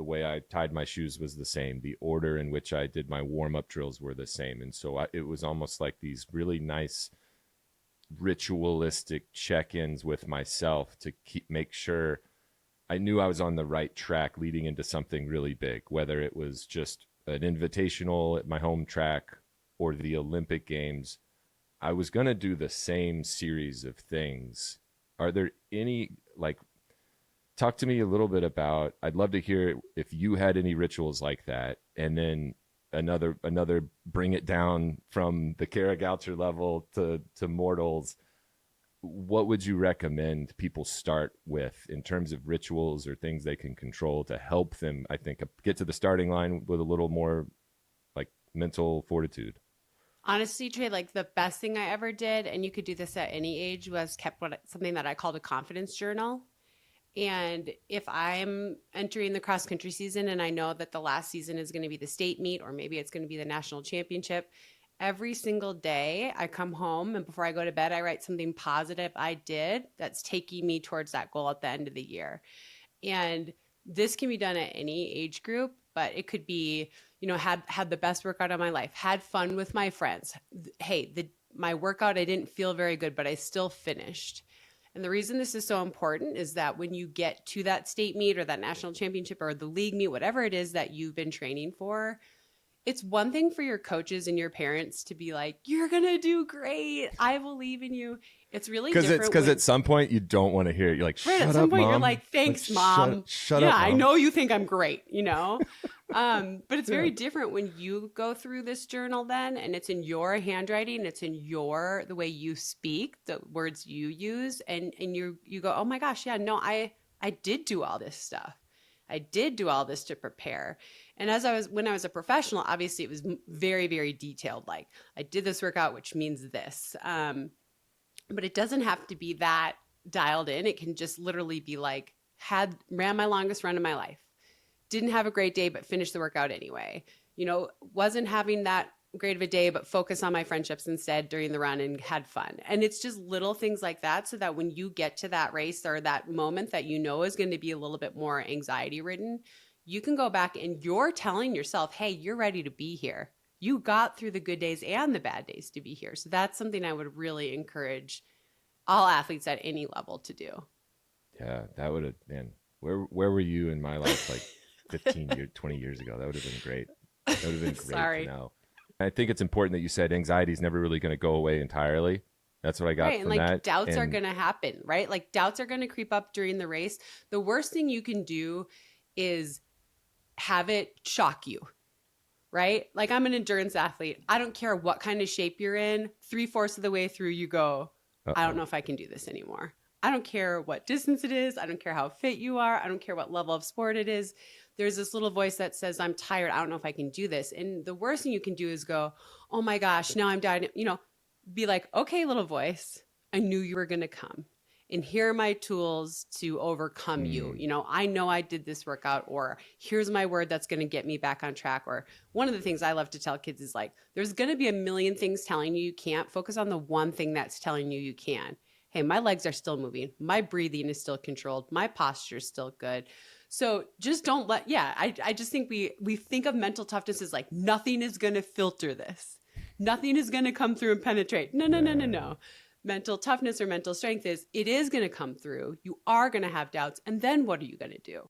the way I tied my shoes was the same. The order in which I did my warm-up drills were the same. And so it was almost like these really nice ritualistic check-ins with myself to make sure I knew I was on the right track leading into something really big, whether it was just an invitational at my home track or the Olympic Games. I was going to do the same series of things. Are there any, like, talk to me a little bit about, I'd love to hear if you had any rituals like that. And then another bring it down from the Kara Goucher level to mortals. What would you recommend people start with in terms of rituals or things they can control to help them, I think, get to the starting line with a little more like mental fortitude? Honestly, Trey, like the best thing I ever did, and you could do this at any age, was kept something that I called a confidence journal. And if I'm entering the cross country season and I know that the last season is going to be the state meet, or maybe it's going to be the national championship, every single day I come home and before I go to bed, I write something positive I did that's taking me towards that goal at the end of the year. And this can be done at any age group, but it could be, had the best workout of my life, had fun with my friends. Hey, my workout, I didn't feel very good, but I still finished. And the reason this is so important is that when you get to that state meet or that national championship or the league meet, whatever it is that you've been training for, it's one thing for your coaches and your parents to be like, you're going to do great. I believe in you. It's really different. Because at some point you don't want to hear it. You're like, shut right, up, at some point Mom. you're like, thanks, Mom. Shut yeah, up, Mom. I know you think I'm great, But it's very different when you go through this journal then, and it's in your handwriting, it's in the way you speak, the words you use, and you go, oh my gosh, yeah, no, I did do all this stuff. I did do all this to prepare. And when I was a professional, obviously it was very, very detailed. Like I did this workout, which means this. But it doesn't have to be that dialed in. It can just literally be like, ran my longest run of my life. Didn't have a great day, but finished the workout anyway. Wasn't having that great of a day, but focus on my friendships instead during the run and had fun. And it's just little things like that, so that when you get to that race or that moment that is going to be a little bit more anxiety ridden, you can go back and you're telling yourself, hey, you're ready to be here. You got through the good days and the bad days to be here. So that's something I would really encourage all athletes at any level to do. Yeah, that would have, man, where were you in my life like 20 years ago? That would have been great. That would have been great Sorry. to know. I think it's important that you said anxiety is never really going to go away entirely. That's what I got from that. And doubts are going to happen, right? Like doubts are going to creep up during the race. The worst thing you can do is have it shock you, right? Like I'm an endurance athlete. I don't care what kind of shape you're in. 3/4 of the way through, you go, I don't know if I can do this anymore. I don't care what distance it is. I don't care how fit you are. I don't care what level of sport it is. There's this little voice that says, I'm tired. I don't know if I can do this. And the worst thing you can do is go, oh my gosh, now I'm dying. Be like, okay, little voice, I knew you were going to come. And here are my tools to overcome you. I know I did this workout, or here's my word that's going to get me back on track. Or one of the things I love to tell kids is like, there's going to be a million things telling you can't. Focus on the one thing that's telling you can. Hey, my legs are still moving. My breathing is still controlled. My posture is still good. So just don't I just think we think of mental toughness as like, nothing is going to filter this. Nothing is going to come through and penetrate. No. Mental toughness or mental strength is going to come through. You are going to have doubts. And then what are you going to do?